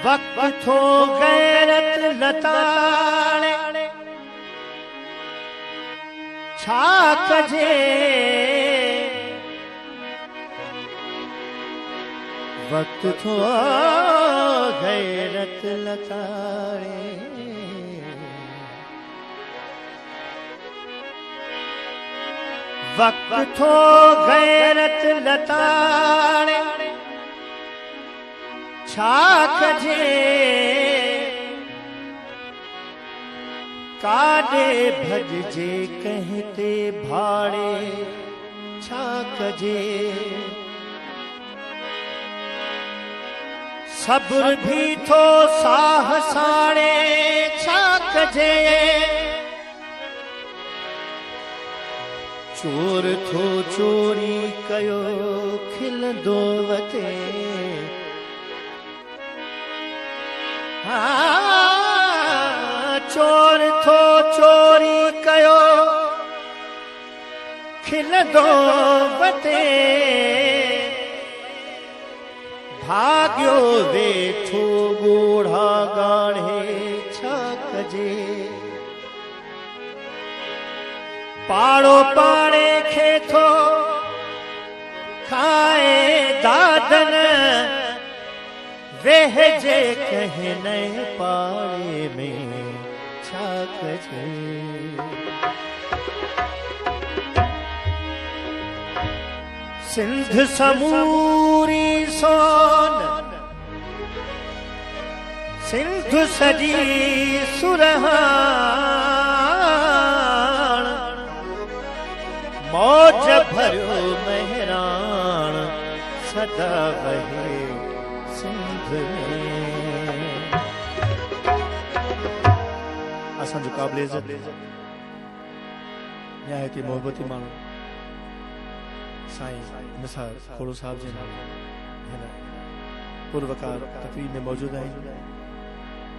वक्त थो गैरत लताड़े छा कजे वक्त थो गैरत लताड़े वक्त थो गैरत लताड़े छा कजे काडे भजजे कहते भाड़े छा कजे सब्र भी थो साह साड़े छा कजे चोर थो चोरी कयो खिलंदो वते चोर थो चोरी कयो खिलंदो वते भाग्यो वेठो ॻोढ़ा गाढ़े छा कजे पाड़ो पाड़े खे थो खाए दादन वेहजे कहे नए पाड़े में छा कजे सिंध समूरी सोन सिंध सजी सुरहान मौज भरियो मेहरान सदा वहे सिंध में असांजो क़ाबिल इज़्ज़त निहायती मोहब्बती माण्हू साईं निसार खोड़ो साहब जे हिन पुरवकार तकरीर में मौजूद आहिनि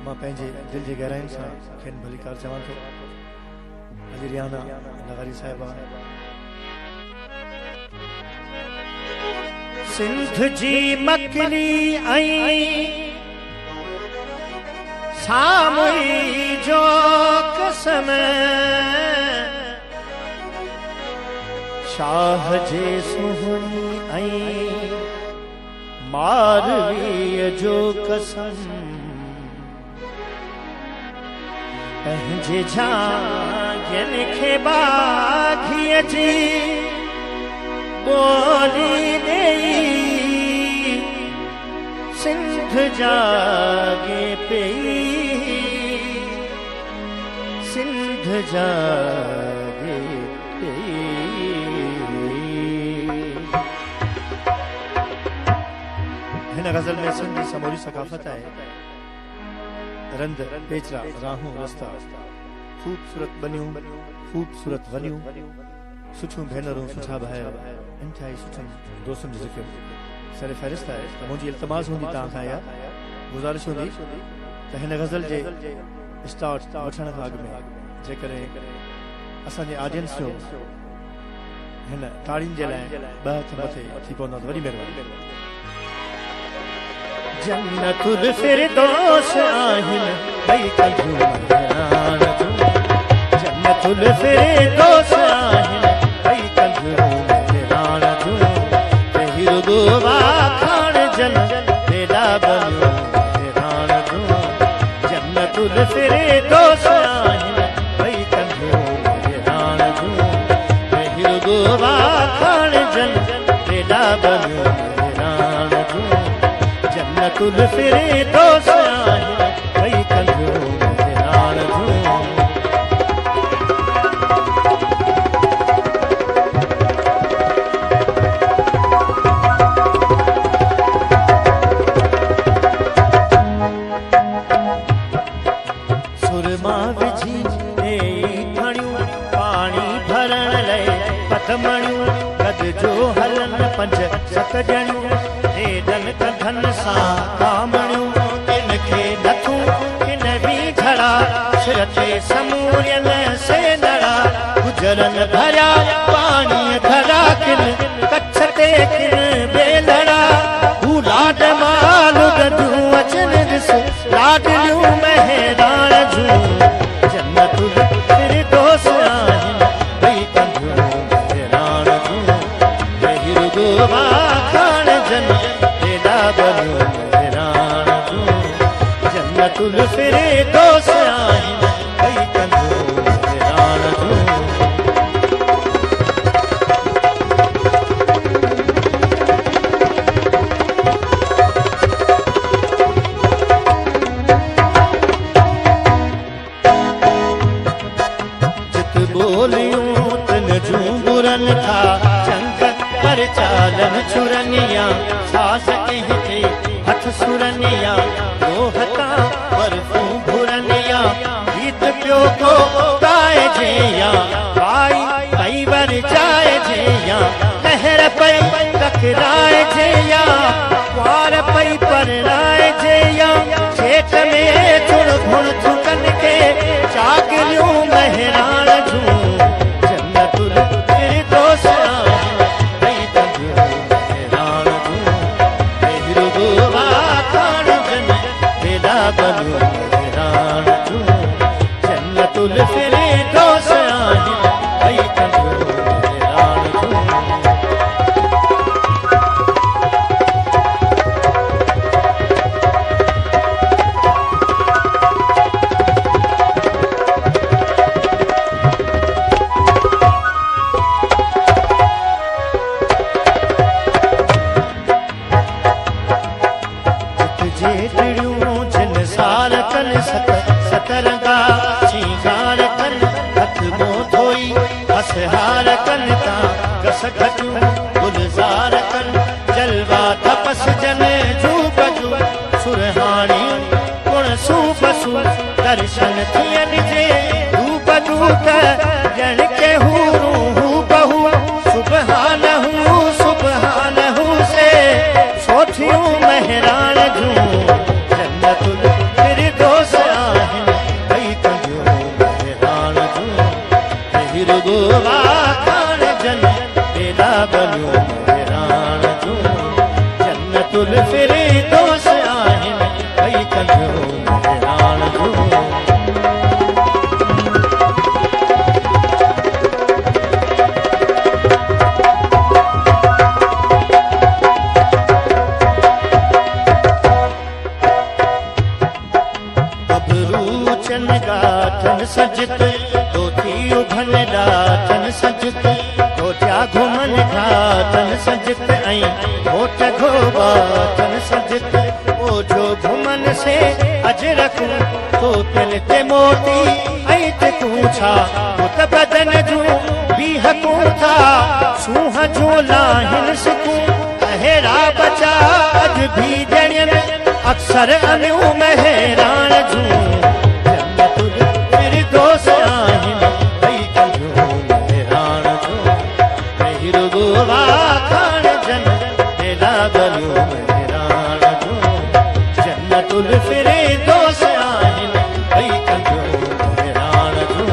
मां पंहिंजे दिल जी गहराइनि सां खेनि भलीकार चवां थो अॼु रियाना नगारी साहिबा सिंध जी मकली आई सामुई जो कसम शाह जे सुहनी आई मारवीअ जो कसम पंहिंजे झांगियुनि खे बाघीअ जी बोली ॾेई सिंध जागे पई सिंध जागे पई हिन गज़ल में सिंधी समूरी सकाफ़त आहे रंद पेचरा राहूं रस्ता खूबसूरत बनियूं खूबसूरत वनियूं सुठियूं भेनरूं सुठा भाइर इंतिहाई सुठनि दोस्तनि जो ज़िक्र सर फ़हरिस्त आहे त मुंहिंजी इल्तमास हूंदी तव्हां खां या गुज़ारिश हूंदी त हिन गज़ल जे स्टार्ट वठण खां अॻु में जेकॾहिं असांजे ऑडियंस जो हिन ताड़ियुनि जे लाइ ॿ हथ मथे थी पवंदा त वॾी महिरबानी जन्नतुल फिरदौस आहिनि भई कंजूं मेहरान जूं जन्नतुल फिरदौस आहिनि भई कंजूं मेहरान जूं कही रुगो वाखाण जन बेड़ा बनियो मेहरान जूं जन्नतुल फिरदौस आहिनि भई कंजूं मेहरान जूं कही रुगो वाखाण जन बेड़ा बनियो मेहरान जूं जन्नतुल फिरदौस आहिनि भई कंजूं मेहरान जूं सुरमा विझी ॾेई खणियूं पाणी भरण लाइ पथमणियूं गद जो हलन पंज सत ॼणियूं हेॾनि कंधनि सां कामणियूं किन खे नथूं किन बि झड़ा सिर ते समूरियल से नड़ा गुजरनि भरिया पाणीअ घड़ा किन कच्छ ते किन बेलड़ा हू लाड माल गदूं अचनि ॾिस महराण जूं जन्नतुल फिरदौस आहिनि भई कंदियूं महराण जूं यही रुगो वाखाण जन हेॾा बनियूं महराण जूं जन्नतुल फिरदौस आहिनि भई कंदियूं महराण जूं चालन छुरनिया सास कहते हथ सुरनिया रोहता बर्फू भुरनिया गीत प्यो को गाए जेया पाई कई बर जाए जेया लहर पई टकराए जेया वार पई परनाए जेया चेत में थुड़ घुड़ थुकन के चाकलियूं महराण जूं जन्नतुल फिरदौस जन्नतुल फिरदौस आहिनि भई कंदियूं महराण जूं सतरंगा श्रृंगार कन हथ मुंह धोई हसहार कन ता गस घटियूं गुलजार कन जलवा तपस जन जू बजू सुरहाणी गुण सूपसू दर्शन थियनि जे धूप दूत ॼण के हू बहू सुबहानहू सुबहानहू से सोथियूं महराण जूं जन्नतुल फिरदौस आहिनि भई कंदियूं महराण जूं यही रुगो वाखाण जन हेॾा बनियूं महराण जूं जन्नतुल फिरदौस आहिनि भई कंदियूं महराण जूं गाठन सजत धोती उभन ॾाठन सजत कोठिया घुमन घाटन सजत ऐं होठ घोबाटन सजत ओझो घुमन से अजरकूं तो पिल ते मोती ऐं तिकूं छा पुत बदन जूं बीहकूं था सूंह जूं लाहिन सिकूं अहिड़ा बचा अॼु भी ॼणियन अक्सर अनियूं महराण जूं फिरदौस आहिनि भई कंदियूं महराण जूं यही रुगो वाखाण जन हेॾा बनियूं महराण जूं जन्नतुल फिरदौस आहिनि भई कंदियूं महराण जूं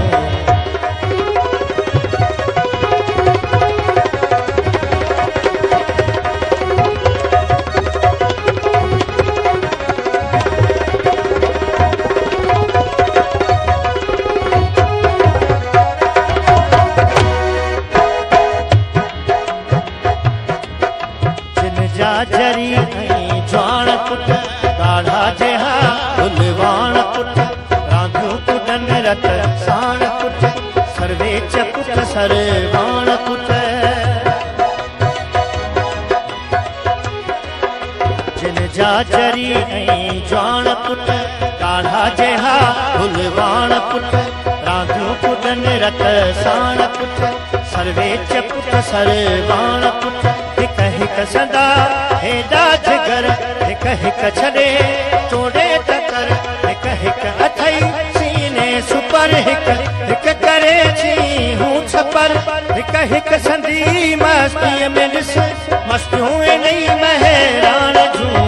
जरी ऐं ज्वाण पुट ॻाढ़ा जेहा गुलवाण पुट रांधियूं कुॾनि रत साण पुट सर्वेच पुट सरवाण पुट जिन जा जरी ऐं ज्वाण पुट ॻाढ़ा जेहा गुलवाण पुट रांधियूं कुॾनि रत साण पुट सर्वेच पुट सरवाण पुट हिक सदा हेॾा जिगर हिक हिक छॾे चोॾे तकर हिक हिक अथई सीने सुपर हिक हिक करे छी हूं छपर हिक हिक संदी मस्तीअ में ॾिस मस्तियूं नई महराण जूं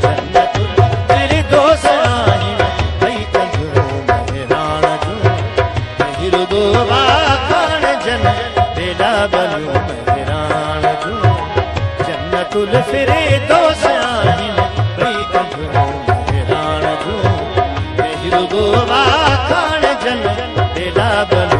जन्नतुल फिरदौस आहिनि भई कंदियूं महराण जूं यही रुगो वाखाण जन हेॾा बनियूं महराण जूं जन्नतुल फिरदौस आहिनि भई कंदियूं महराण जूं यही रुगो वाखाण जन बेला बनो